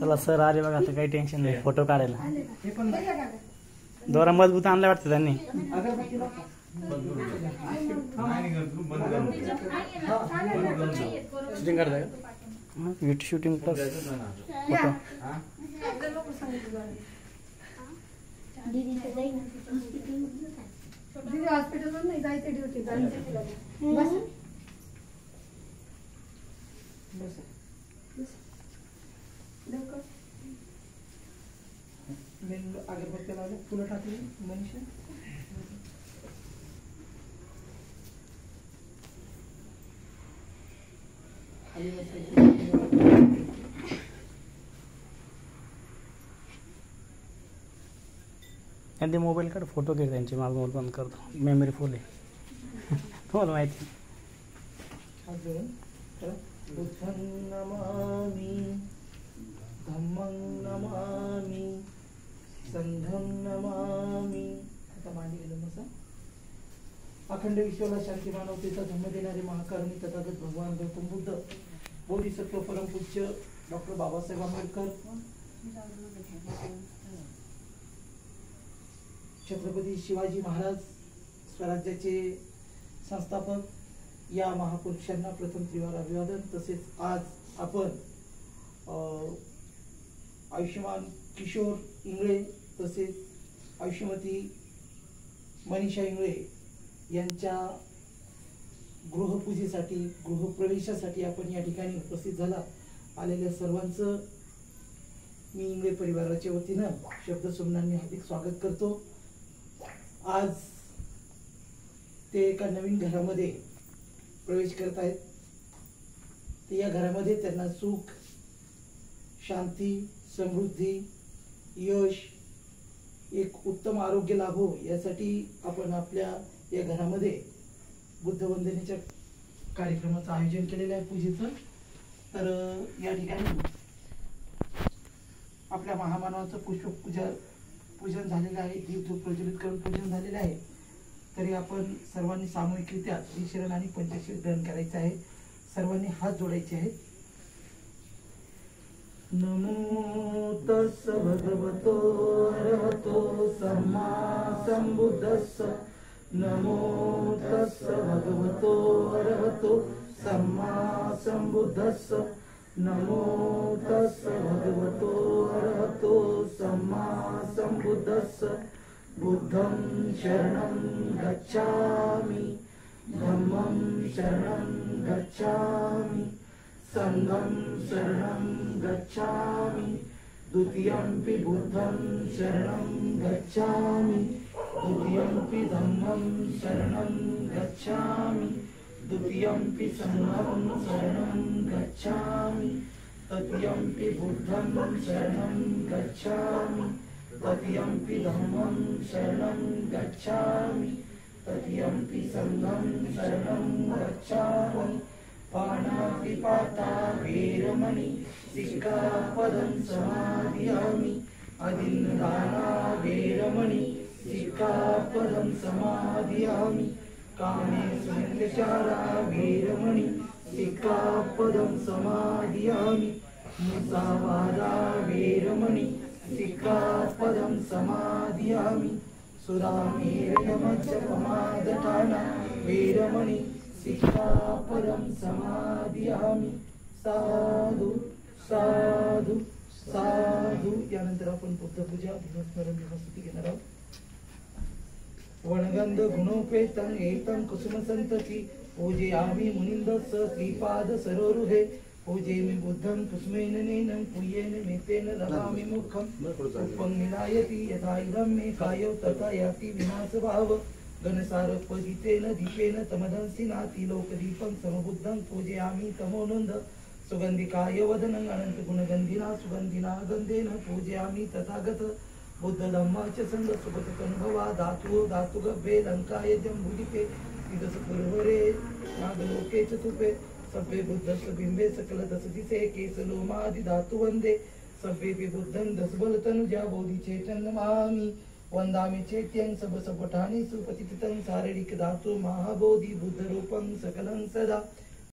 चला सर आले बघा, आता काही टेन्शन नाही फोटो काढायला. दोरा मजबूत आणला वाटतं त्यांनी. शूटिंग करताय का? Shooting plus photo. हॉस्पिटल नाही जायचं ड्युटी अगरबत्ती लावले फुलं टाकली मनुष्य. त्यांनी मोबाईल काढ फोटो घे त्यांचे. माझा मोबाईल बंद करतो, मेमरी फुल आहे. तुम्हाला माहिती. बुद्धं नमामि धम्मं नमामि संघं नमामि. आता मांडी गेलो मसा. अखंड विश्वाला शांती मानवतेचा धम्म देणारे महाकारुणी तथागत भगवान गौतम बुद्ध, बोधिसत्व परमपूज्य डॉक्टर बाबासाहेब आंबेडकर, छत्रपती शिवाजी महाराज स्वराज्याचे संस्थापक या महापुरुषांना प्रथम त्रिवार अभिवादन. तसेच आज आपण आयुष्यमान किशोर इंगळे तसेच आयुष्यमती मनीषा इंगळे यांच्या गृहपूजेसाठी गृहप्रवेशासाठी आपण या ठिकाणी उपस्थित झाला. आलेल्या सर्वांचं मी इंगळे परिवाराच्या वतीनं शब्दसुमनांनी हार्दिक स्वागत करतो. आज ते एका नवीन घरामध्ये प्रवेश करत आहेत. ते या घरामध्ये त्यांना सुख, शांती, समृद्धी, यश, एक उत्तम आरोग्य लाभो यासाठी आपण आपल्या या घरामध्ये बुद्ध वंदनेच्या कार्यक्रमाचं आयोजन केलेलं आहे, पूजेचं. तर या ठिकाणी आपल्या महामानवाचं पूजन झालेलं आहे, दीपधूप प्रज्वलित करून पूजन झालेलं आहे. तरी आपण सर्वांनी सामूहिकरित्या श्रीशरण आणि पंचशील ग्रहण करायचं आहे. सर्वांनी हात जोडायचे आहेत. नमो तस् भगवतो अरहतो सम्मा संबुद्धस्स. नमो तस् भगवतो अरहतो सम्मा संबुद्धस्स. नमो तस् भगवतो अरहतो सम्मा संबुद्धस्स. बुद्धं शरणं गच्छामि, धम्मं शरणं गच्छामि, संघं शरणं गच्छामि, द्वितीयंपि बुद्धं शरणं गच्छामि, द्वितीयंपि धम्मं शरणं गच्छामि, द्वितीयंपि संघं शरणं गच्छामि, तृतीयंपि बुद्धं शरणं गच्छामि, तृतीयंपि धम्मं शरणं गच्छामि, तृतीयंपि संघं शरणं गच्छामि. पाणातिपाता वेरमणि सिक्खापदं समादियामि. अदिन्नदाना वेरमणि सिक्खापदं समादियामि. कामेषु मिथ्याचारा वेरमणि सिक्खापदं समादियामि. मुसावादा वेरमणि सिक्खापदं समादियामि. सुरामेरयमज्जपमादठाना वेरमणि सिक्खापदं समादियामि. साधु साधु साधु. यानंतर आपण बुद्धपूजा भीमस्मरण भीमस्तुती घेणार आहोत. वणगंध गुणोपेतं एतं कुसुमसंतती पूजयामि मुनिन्दस्स श्रीपाद सरोरुहे. पूजेमि बुद्धं कुसुमेन नेनं पूयेन मेतेन ददामि मुखं. पुष्पं विनायति यथा इदं मे कायो तथा याति विनाशभाव. घनसारपदितेन दीपेन तमदंसि नाति लोकदीपं समबुद्धं पूजयामि तमोनन्द. सुगन्धिकाय वदनं अनंत गुणगन्धिना सुगन्धिना गन्धेन पूजयामि तथागत. बुद्ध धम्माच संग सुगतनुभवा धातु धातुगभ्ये लंकाय जम्बुदीपे. तिदस पुरवरे नागलोके चतुपे. सभ्ये बुद्धस्य बिंबे सकल दस दिसे केसलोमादि धातु वंदे. सभ्ये बुद्धं दस बल तनुजा बोधि चेतन नमामि. वंदामि चैत्यं सबसपठानि सुपतितं शारीरिक धातु महाबोधि बुद्धरूपं सकलं सदा